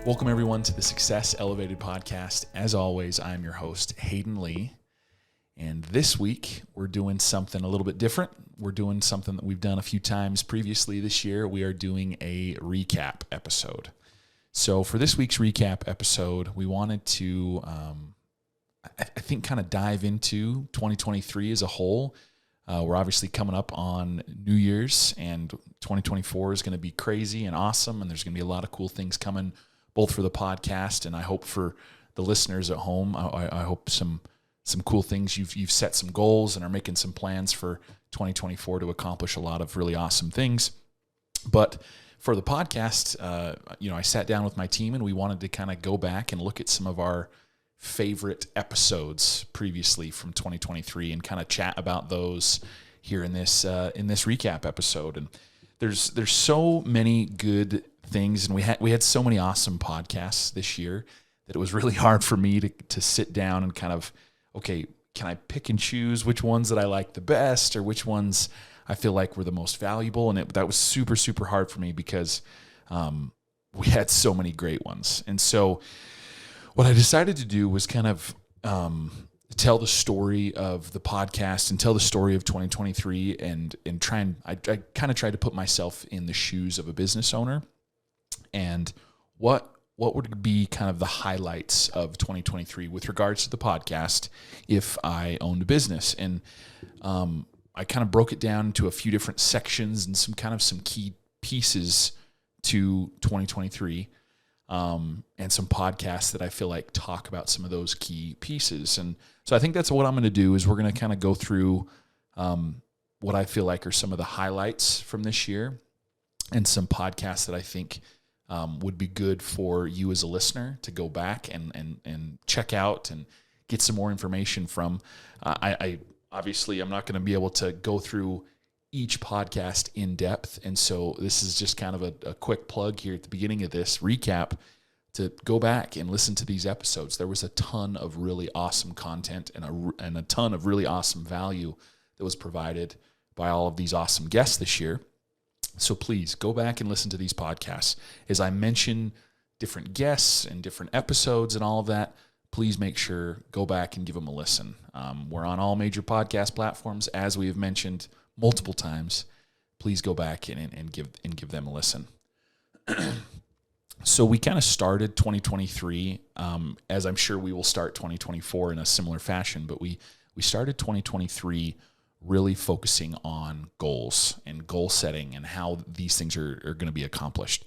Welcome, everyone, to the Success Elevated podcast. As always, I'm your host, Hayden Lee. And this week, we're doing something a little bit different. We're doing something that we've done a few times previously this year. We are doing a recap episode. So for this week's recap episode, we wanted to, I think, kind of dive into 2023 as a whole. We're obviously coming up on New Year's, and 2024 is going to be crazy and awesome, and there's going to be a lot of cool things coming, both for the podcast and I hope for the listeners at home. I hope some cool things. You've set some goals and are making some plans for 2024 to accomplish a lot of really awesome things. But for the podcast, I sat down with my team and we wanted to kind of go back and look at some of our favorite episodes previously from 2023 and kind of chat about those here in this recap episode. And there's so many good things, and we had so many awesome podcasts this year that it was really hard for me to sit down and kind of, okay, can I pick and choose which ones that I like the best or which ones I feel like were the most valuable? And that was super, super hard for me because we had so many great ones. And so what I decided to do was kind of tell the story of the podcast and tell the story of 2023 and I kind of tried to put myself in the shoes of a business owner and what would be kind of the highlights of 2023 with regards to the podcast if I owned a business. And I kind of broke it down into a few different sections and some key pieces to 2023 and some podcasts that I feel like talk about some of those key pieces. And so I think that's what I'm going to do is we're going to kind of go through what I feel like are some of the highlights from this year and some podcasts that I think would be good for you as a listener to go back and check out and get some more information from. I obviously, I'm not going to be able to go through each podcast in depth, and so this is just kind of a quick plug here at the beginning of this recap to go back and listen to these episodes. There was a ton of really awesome content and a ton of really awesome value that was provided by all of these awesome guests this year. So please go back and listen to these podcasts. As I mention different guests and different episodes and all of that, please make sure, go back and give them a listen. We're on all major podcast platforms, as we have mentioned multiple times. Please go back and give them a listen. So we kind of started 2023, as I'm sure we will start 2024 in a similar fashion, but we started 2023 really focusing on goals and goal setting and how these things are going to be accomplished.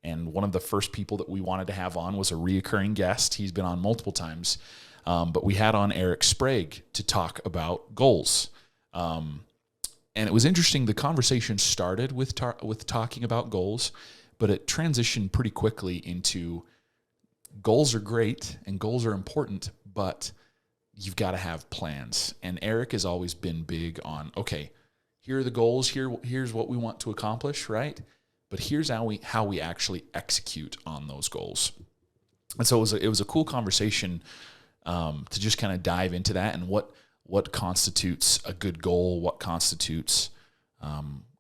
And one of the first people that we wanted to have on was a reoccurring guest. He's been on multiple times, but we had on Eric Sprague to talk about goals. And it was interesting. The conversation started with talking about goals, but it transitioned pretty quickly into goals are great and goals are important, but you've got to have plans. And Eric has always been big on, okay, here are the goals, here's what we want to accomplish, right? But here's how we actually execute on those goals. And so it was a cool conversation to just kind of dive into that and what constitutes a good goal, what constitutes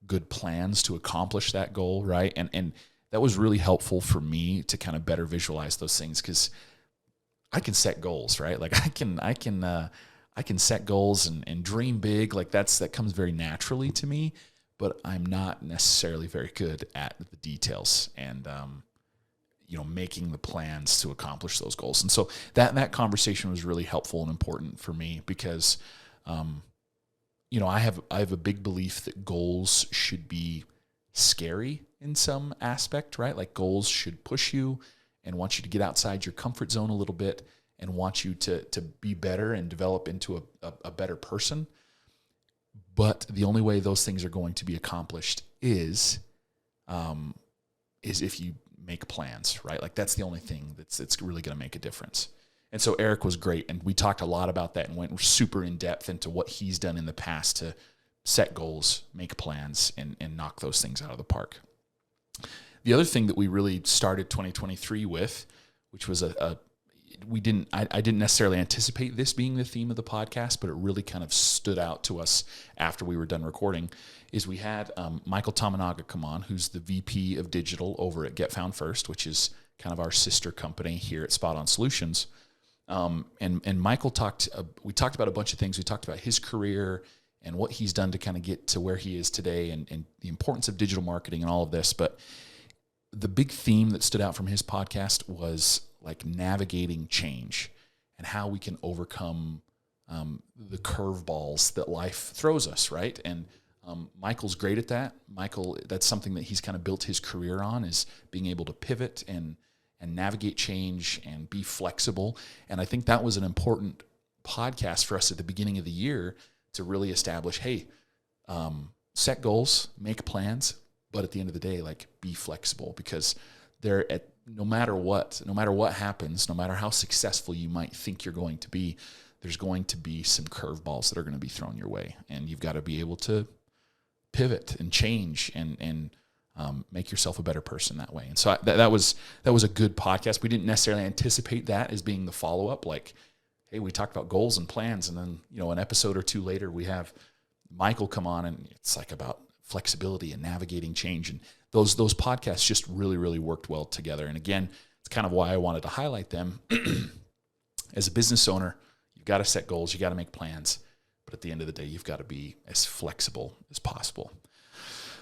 good plans to accomplish that goal, right? And that was really helpful for me to kind of better visualize those things because I can set goals, right? Like I can set goals and dream big. Like that comes very naturally to me, but I'm not necessarily very good at the details and making the plans to accomplish those goals. And so that conversation was really helpful and important for me because I have a big belief that goals should be scary in some aspect, right? Like goals should push you and want you to get outside your comfort zone a little bit and want you to be better and develop into a better person. But the only way those things are going to be accomplished is if you make plans, right? Like that's the only thing that's really going to make a difference. And so Eric was great, and we talked a lot about that and went super in depth into what he's done in the past to set goals, make plans, and knock those things out of the park. The other thing that we really started 2023 with, which was I didn't necessarily anticipate this being the theme of the podcast, but it really kind of stood out to us after we were done recording, is we had Michael Tamanaga come on, who's the VP of Digital over at Get Found First, which is kind of our sister company here at Spot On Solutions. And Michael we talked about a bunch of things. We talked about his career and what he's done to kind of get to where he is today, and the importance of digital marketing and all of this. But the big theme that stood out from his podcast was like navigating change and how we can overcome the curveballs that life throws us, right? And Michael's great at that. Michael, that's something that he's kind of built his career on, is being able to pivot and navigate change and be flexible. And I think that was an important podcast for us at the beginning of the year to really establish, hey, set goals, make plans, but at the end of the day, like, be flexible, because no matter what happens, no matter how successful you might think you're going to be, there's going to be some curveballs that are going to be thrown your way, and you've got to be able to pivot and change and make yourself a better person that way. And so that was a good podcast. We didn't necessarily anticipate that as being the follow-up. Like, hey, we talked about goals and plans, and then, an episode or two later, we have Michael come on, and it's like about flexibility and navigating change. And those podcasts just really, really worked well together. And again, it's kind of why I wanted to highlight them. As a business owner, you've got to set goals, you got to make plans, but at the end of the day, you've got to be as flexible as possible.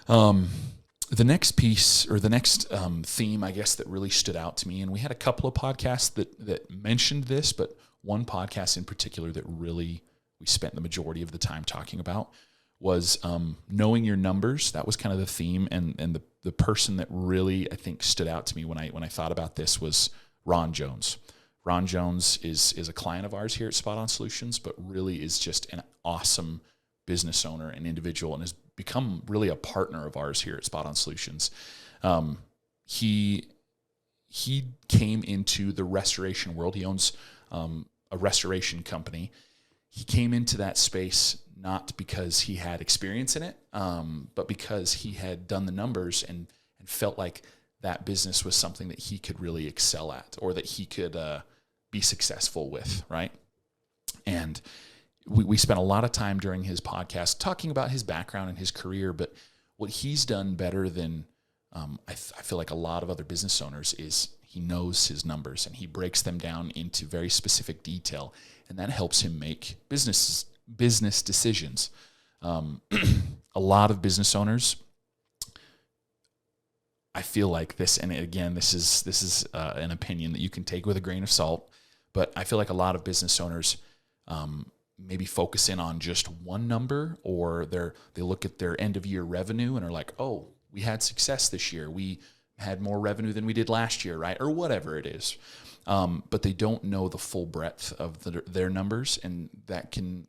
The next piece, or the next theme, I guess, that really stood out to me, and we had a couple of podcasts that mentioned this, but one podcast in particular that really we spent the majority of the time talking about was knowing your numbers. That was kind of the theme, and the person that really, I think, stood out to me when I thought about this was Ron Jones. Ron Jones is a client of ours here at Spot On Solutions, but really is just an awesome business owner and individual, and has become really a partner of ours here at Spot On Solutions. He came into the restoration world. He owns a restoration company. He came into that space not because he had experience in it, but because he had done the numbers and felt like that business was something that he could really excel at, or that he could be successful with, right? And we spent a lot of time during his podcast talking about his background and his career, but what he's done better than I feel like a lot of other business owners is he knows his numbers, and he breaks them down into very specific detail, and that helps him make business decisions. A lot of business owners, I feel like this, and again, this is an opinion that you can take with a grain of salt, but I feel like a lot of business owners maybe focus in on just one number, or they look at their end of year revenue and are like, oh, we had success this year, we had more revenue than we did last year, right? Or whatever it is. But they don't know the full breadth of their numbers, and that can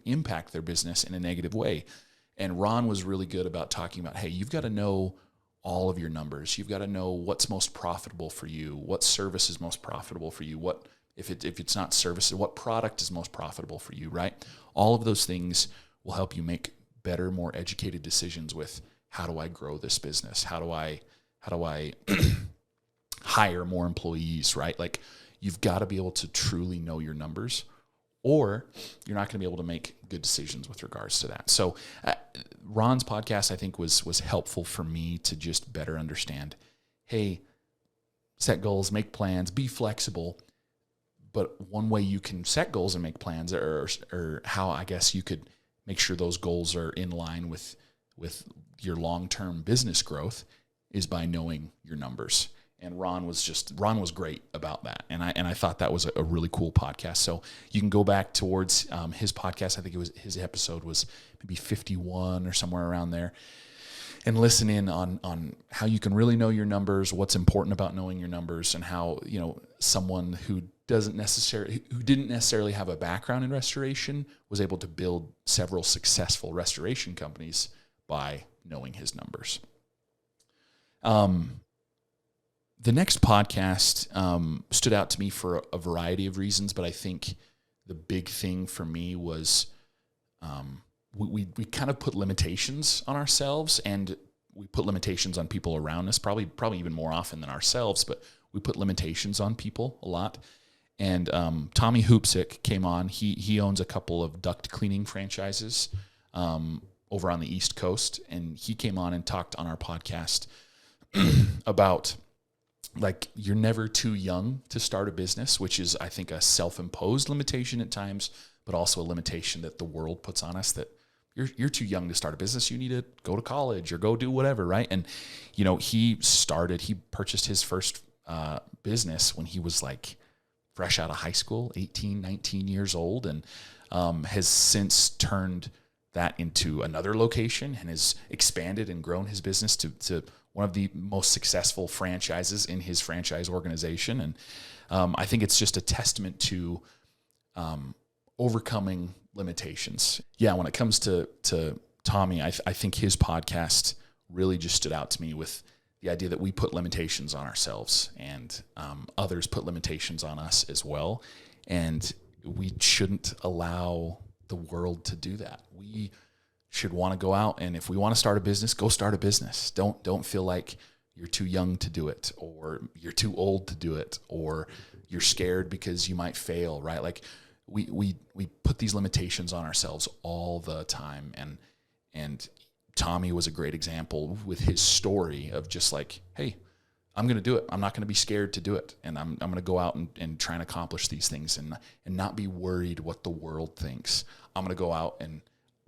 impact their business in a negative way. And Ron was really good about talking about, hey, you've got to know all of your numbers. You've got to know what's most profitable for you, what service is most profitable for you, what if it's not service, what product is most profitable for you, right? All of those things will help you make better, more educated decisions with, how do I grow this business? How do I hire more employees, right? Like, you've got to be able to truly know your numbers, or you're not going to be able to make good decisions with regards to that. So Ron's podcast, I think, was helpful for me to just better understand, hey, set goals, make plans, be flexible. But one way you can set goals and make plans, or how, I guess, you could make sure those goals are in line with your long-term business growth, is by knowing your numbers. And Ron was great about that. And I thought that was a really cool podcast. So you can go back towards his podcast. I think his episode was maybe 51 or somewhere around there, and listen in on how you can really know your numbers, what's important about knowing your numbers, and how, someone who didn't necessarily have a background in restoration was able to build several successful restoration companies by knowing his numbers. The next podcast stood out to me for a variety of reasons, but I think the big thing for me was we kind of put limitations on ourselves, and we put limitations on people around us, probably even more often than ourselves, but we put limitations on people a lot. And Tommy Hoopsick came on. He owns a couple of duct cleaning franchises over on the East Coast, and he came on and talked on our podcast about like you're never too young to start a business, which is, I think, a self-imposed limitation at times, but also a limitation that the world puts on us, that you're too young to start a business. You need to go to college or go do whatever, right? And, he purchased his first business when he was like fresh out of high school, 18, 19 years old, and has since turned that into another location and has expanded and grown his business to one of the most successful franchises in his franchise organization. And I think it's just a testament to overcoming limitations. Yeah, when it comes to Tommy, I think his podcast really just stood out to me with the idea that we put limitations on ourselves, and others put limitations on us as well. And we shouldn't allow the world to do that. We should want to go out, and if we want to start a business, go start a business. Don't feel like you're too young to do it, or you're too old to do it, or you're scared because you might fail, right? Like we put these limitations on ourselves all the time, and Tommy was a great example with his story of just like, hey, I'm going to do it. I'm not going to be scared to do it. And I'm going to go out and try and accomplish these things and not be worried what the world thinks. I'm going to go out, and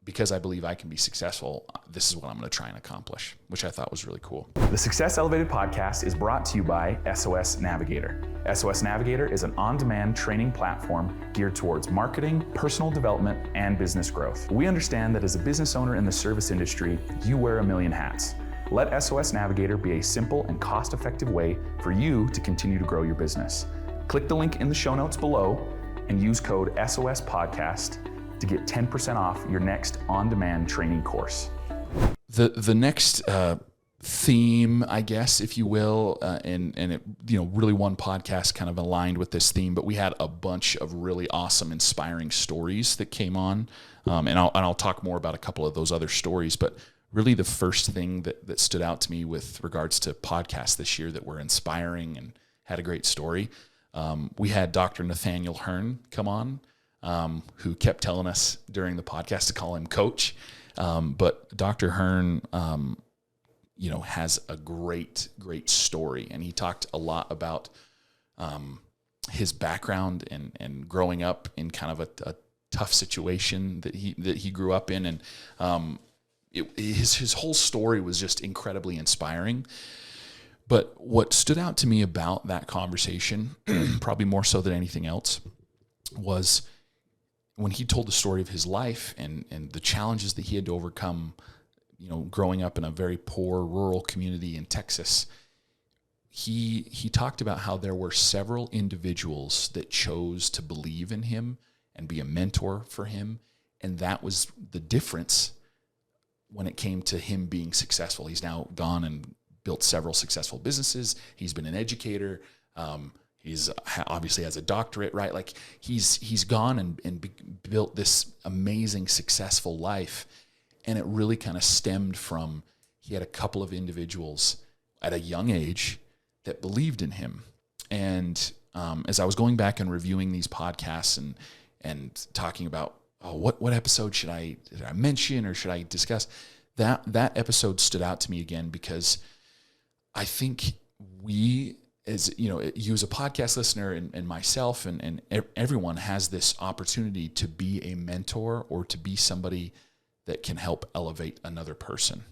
because I believe I can be successful, this is what I'm going to try and accomplish, which I thought was really cool. The Success Elevated podcast is brought to you by SOS Navigator. SOS Navigator is an on-demand training platform geared towards marketing, personal development, and business growth. We understand that as a business owner in the service industry, you wear a million hats. Let SOS Navigator be a simple and cost-effective way for you to continue to grow your business. Click the link in the show notes below and use code SOS Podcast to get 10% off your next on-demand training course. The next theme, I guess, if you will, and it, really one podcast kind of aligned with this theme, but we had a bunch of really awesome, inspiring stories that came on, and I'll talk more about a couple of those other stories, but really the first thing that stood out to me with regards to podcasts this year that were inspiring and had a great story, we had Dr. Nathaniel Hearn come on, who kept telling us during the podcast to call him Coach. But Dr. Hearn, has a great story. And he talked a lot about his background and growing up in kind of a tough situation that he grew up in. And his whole story was just incredibly inspiring. But what stood out to me about that conversation, probably more so than anything else, was when he told the story of his life and the challenges that he had to overcome, growing up in a very poor rural community in Texas. He talked about how there were several individuals that chose to believe in him and be a mentor for him, and that was the difference when it came to him being successful. He's now gone and built several successful businesses. He's been an educator. He's obviously has a doctorate, right? Like he's gone and built this amazing, successful life. And it really kind of stemmed from, he had a couple of individuals at a young age that believed in him. And as I was going back and reviewing these podcasts and talking about, what episode should I mention or should I discuss? That episode stood out to me again because I think we, as you as a podcast listener and myself and everyone has this opportunity to be a mentor or to be somebody that can help elevate another person.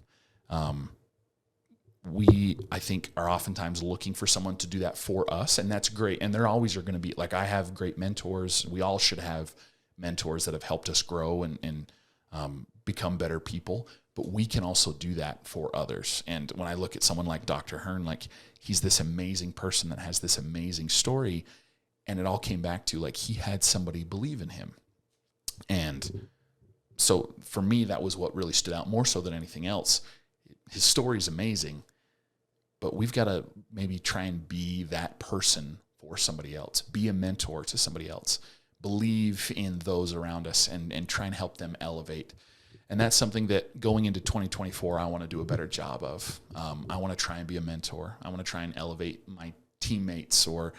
We, I think, are oftentimes looking for someone to do that for us, and that's great. And there always are going to be, like, I have great mentors. We all should have mentors that have helped us grow and become better people, but we can also do that for others. And when I look at someone like Dr. Hearn, like, he's this amazing person that has this amazing story, and it all came back to, like, he had somebody believe in him. And so for me, that was what really stood out more so than anything else. His story is amazing, but we've got to maybe try and be that person for somebody else, be a mentor to somebody else, believe in those around us and try and help them elevate. And that's something that going into 2024, I want to do a better job of. I want to try and be a mentor. I want to try and elevate my teammates, or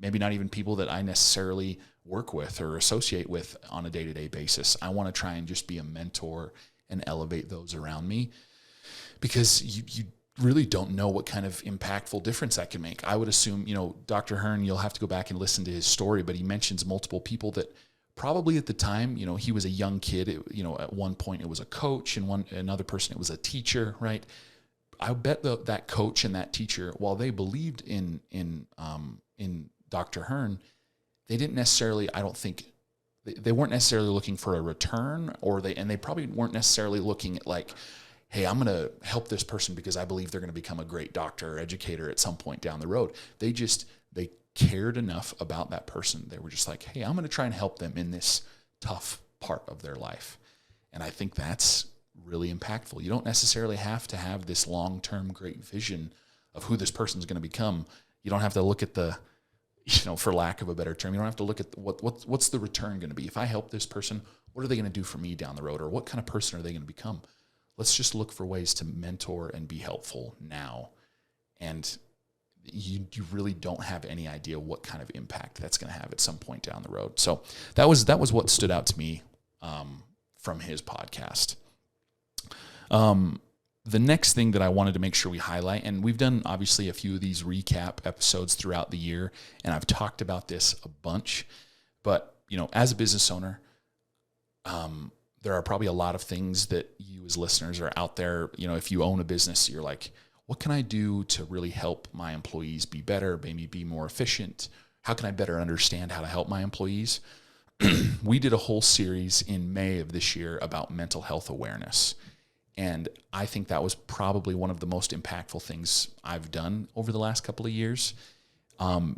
maybe not even people that I necessarily work with or associate with on a day-to-day basis. I want to try and just be a mentor and elevate those around me, because really don't know what kind of impactful difference that can make. I would assume, Dr. Hearn, you'll have to go back and listen to his story, but he mentions multiple people that probably at the time, he was a young kid. At one point it was a coach, and another person it was a teacher, right? I bet that coach and that teacher, while they believed in Dr. Hearn, they didn't necessarily, I don't think, they weren't necessarily looking for a return, and they probably weren't necessarily looking at like, hey, I'm going to help this person because I believe they're going to become a great doctor or educator at some point down the road. They cared enough about that person. They were just like, hey, I'm going to try and help them in this tough part of their life. And I think that's really impactful. You don't necessarily have to have this long-term great vision of who this person's going to become. You don't have to look at the, for lack of a better term, you don't have to look at what's the return going to be. If I help this person, what are they going to do for me down the road? Or what kind of person are they going to become? Let's just look for ways to mentor and be helpful now. And you really don't have any idea what kind of impact that's going to have at some point down the road. So that was what stood out to me from his podcast. The next thing that I wanted to make sure we highlight, and we've done obviously a few of these recap episodes throughout the year, and I've talked about this a bunch, but as a business owner, there are probably a lot of things that you as listeners are out there. If you own a business, you're like, what can I do to really help my employees be better, maybe be more efficient? How can I better understand how to help my employees? We did a whole series in May of this year about mental health awareness. And I think that was probably one of the most impactful things I've done over the last couple of years,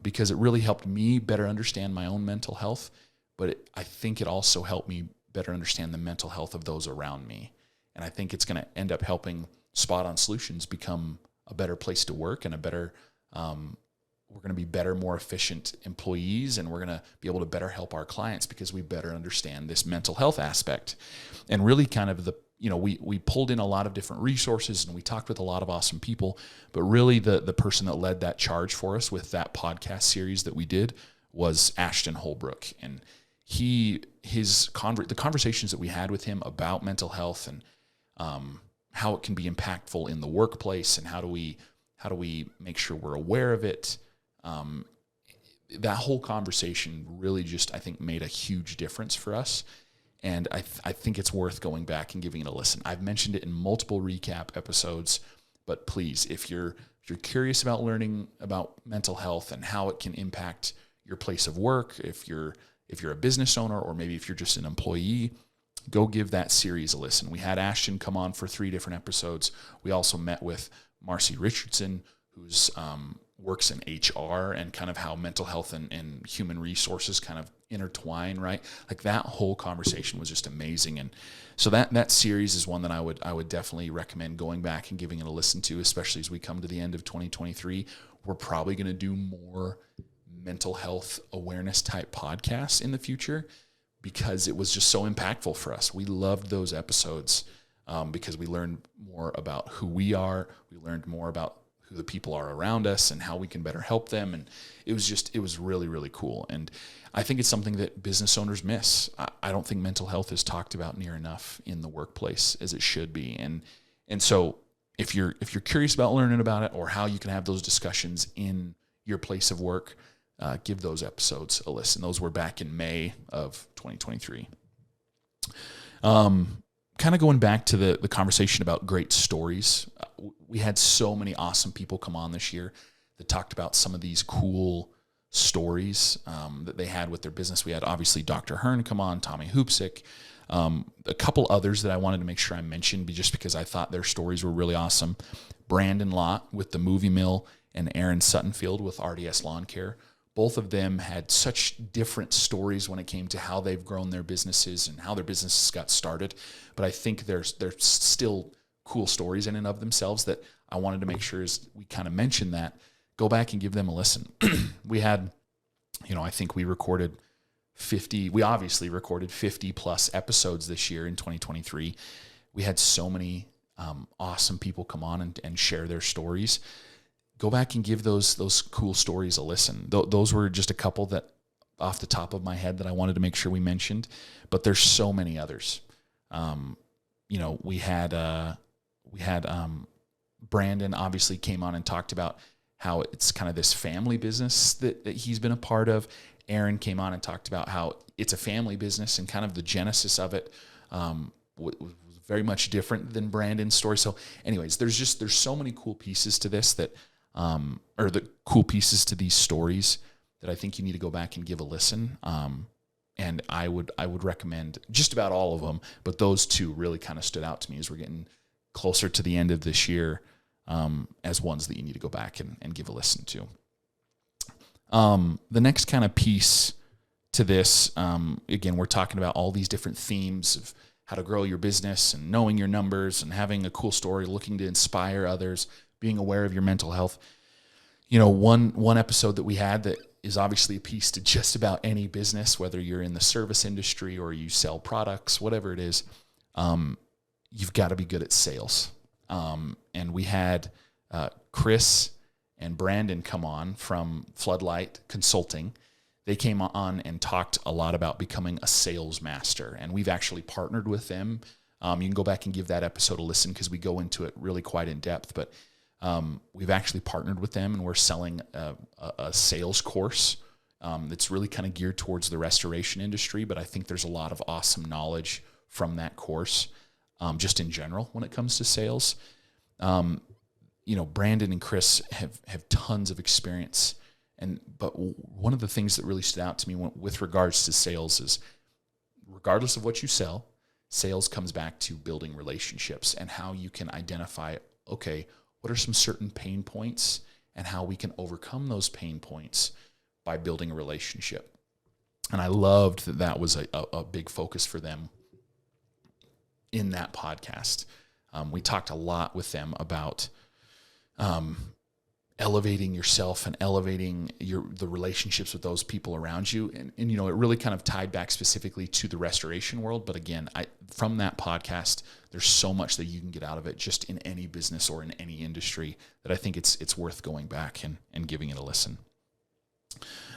because it really helped me better understand my own mental health. But I think it also helped me better understand the mental health of those around me. And I think it's going to end up helping Spot On Solutions become a better place to work and a better, we're going to be better, more efficient employees, and we're going to be able to better help our clients because we better understand this mental health aspect. And really kind of we pulled in a lot of different resources and we talked with a lot of awesome people, but really the person that led that charge for us with that podcast series that we did was Ashton Holbrook. And the conversations that we had with him about mental health and how it can be impactful in the workplace and how do we make sure we're aware of it. That whole conversation really just, I think, made a huge difference for us. And I think it's worth going back and giving it a listen. I've mentioned it in multiple recap episodes, but please, if you're curious about learning about mental health and how it can impact your place of work, if you're a business owner, or maybe if you're just an employee, go give that series a listen. We had Ashton come on for 3 different episodes. We also met with Marcy Richardson, who's works in HR and kind of how mental health and human resources kind of intertwine, right? Like that whole conversation was just amazing. And so that series is one that I would definitely recommend going back and giving it a listen to, especially as we come to the end of 2023. We're probably going to do more mental health awareness type podcasts in the future because it was just so impactful for us. We loved those episodes because we learned more about who we are. We learned more about who the people are around us and how we can better help them. And it was really, really cool. And I think it's something that business owners miss. I don't think mental health is talked about near enough in the workplace as it should be. And so if you're curious about learning about it or how you can have those discussions in your place of work, give those episodes a listen. Those were back in May of 2023. Kind of going back to the conversation about great stories, we had so many awesome people come on this year that talked about some of these cool stories that they had with their business. We had obviously Dr. Hearn come on, Tommy Hoopsick, a couple others that I wanted to make sure I mentioned just because I thought their stories were really awesome. Brandon Lott with the Movie Mill and Aaron Suttonfield with RDS Lawn Care. Both of them had such different stories when it came to how they've grown their businesses and how their businesses got started. But I think there's still cool stories in and of themselves that I wanted to make sure as we kind of mentioned that, go back and give them a listen. We had, I think we obviously recorded 50 plus episodes this year in 2023. We had so many awesome people come on and share their stories. Go back and give those cool stories a listen. Those were just a couple that off the top of my head that I wanted to make sure we mentioned, but there's so many others. We had Brandon obviously came on and talked about how it's kind of this family business that he's been a part of. Aaron came on and talked about how it's a family business and kind of the genesis of it was very much different than Brandon's story. So anyways, there's so many cool pieces to this that, or the cool pieces to these stories that I think you need to go back and give a listen. And I would recommend just about all of them, but those two really kind of stood out to me as we're getting closer to the end of this year, as ones that you need to go back and give a listen to. The next kind of piece to this, again, we're talking about all these different themes of how to grow your business and knowing your numbers and having a cool story, looking to inspire others, being aware of your mental health. You know, one episode that we had that is obviously a piece to just about any business, whether you're in the service industry or you sell products, whatever it is, you've got to be good at sales. And we had Chris and Brandon come on from Floodlight Consulting. They came on and talked a lot about becoming a sales master, and we've actually partnered with them. You can go back and give that episode a listen because we go into it really quite in depth, but we've actually partnered with them, and we're selling a sales course that's really kind of geared towards the restoration industry, but I think there's a lot of awesome knowledge from that course, just in general when it comes to sales. You know, Brandon and Chris have tons of experience, but one of the things that really stood out to me with regards to sales is, regardless of what you sell, sales comes back to building relationships and how you can identify, okay, what are some certain pain points and how we can overcome those pain points by building a relationship. And I loved that was a big focus for them in that podcast. We talked a lot with them about elevating yourself and elevating the relationships with those people around you. And you know, it really kind of tied back specifically to the restoration world. But again, from that podcast, there's so much that you can get out of it just in any business or in any industry that I think it's worth going back and giving it a listen.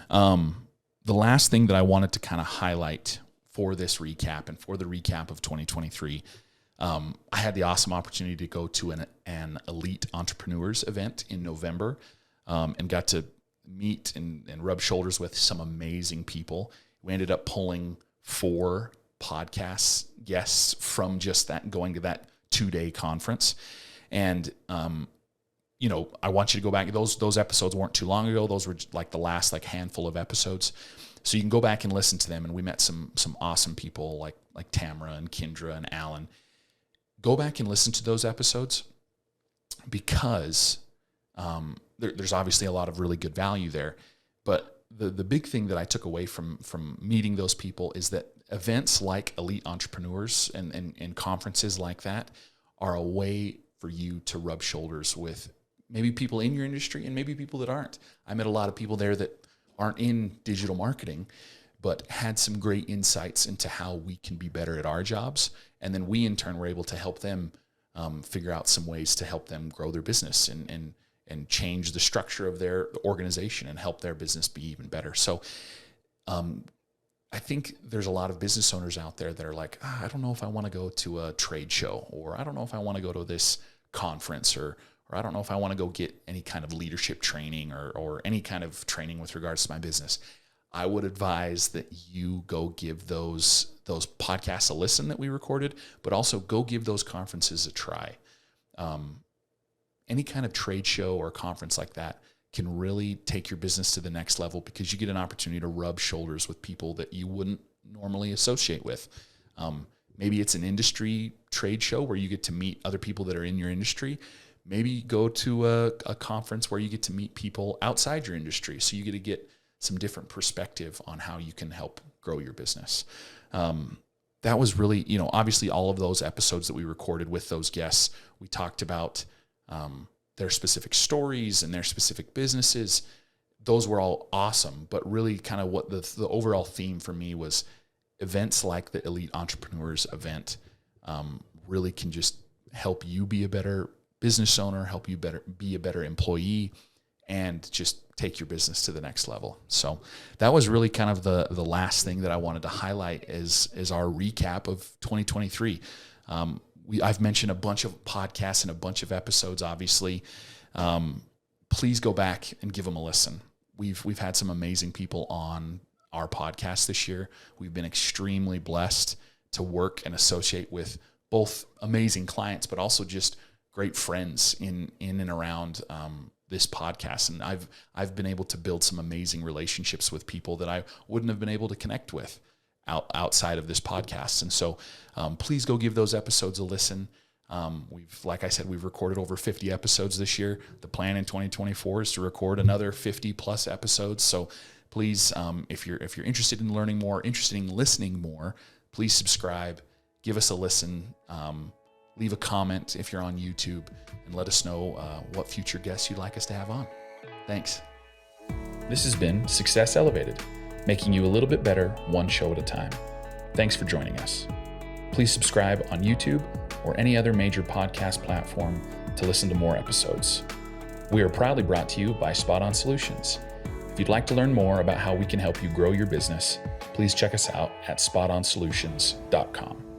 The last thing that I wanted to kind of highlight for this recap and for the recap of 2023, I had the awesome opportunity to go to an elite entrepreneurs event in November, and got to meet and rub shoulders with some amazing people. We ended up pulling 4 podcast guests from just that, going to that 2-day conference. And, you know, I want you to go back. Those episodes weren't too long ago. Those were like the last handful of episodes. So you can go back and listen to them. And we met some awesome people like Tamara and Kendra and Alan. Go back and listen to those episodes because there's obviously a lot of really good value there. But the big thing that I took away from meeting those people is that events like Elite Entrepreneurs and conferences like that are a way for you to rub shoulders with maybe people in your industry and maybe people that aren't. I met a lot of people there that aren't in digital marketing, but had some great insights into how we can be better at our jobs. And then we, in turn, were able to help them figure out some ways to help them grow their business and change the structure of their organization and help their business be even better. So I think there's a lot of business owners out there that are like, I don't know if I want to go to a trade show, or I don't know if I want to go to this conference, or I don't know if I want to go get any kind of leadership training or any kind of training with regards to my business. I would advise that you go give those podcasts a listen that we recorded, but also go give those conferences a try. Any kind of trade show or conference like that can really take your business to the next level because you get an opportunity to rub shoulders with people that you wouldn't normally associate with. Maybe it's an industry trade show where you get to meet other people that are in your industry. Maybe go to a conference where you get to meet people outside your industry, so you get to get some different perspective on how you can help grow your business. That was really, obviously all of those episodes that we recorded with those guests, we talked about their specific stories and their specific businesses. Those were all awesome, but really kind of what the overall theme for me was events like the Elite Entrepreneurs event really can just help you be a better business owner, help you be a better employee, and just take your business to the next level. So that was really kind of the last thing that I wanted to highlight as our recap of 2023. I've mentioned a bunch of podcasts and a bunch of episodes, obviously. Please go back and give them a listen. We've had some amazing people on our podcast this year. We've been extremely blessed to work and associate with both amazing clients, but also just great friends in and around this podcast. And I've been able to build some amazing relationships with people that I wouldn't have been able to connect with outside of this podcast. And so please go give those episodes a listen. Like I said, we've recorded over 50 episodes this year. The plan in 2024 is to record another 50 plus episodes. So please, if you're interested in learning more, interested in listening more, please subscribe, give us a listen, leave a comment if you're on YouTube, and let us know what future guests you'd like us to have on. Thanks. This has been Success Elevated, making you a little bit better one show at a time. Thanks for joining us. Please subscribe on YouTube or any other major podcast platform to listen to more episodes. We are proudly brought to you by Spot On Solutions. If you'd like to learn more about how we can help you grow your business, please check us out at spotonsolutions.com.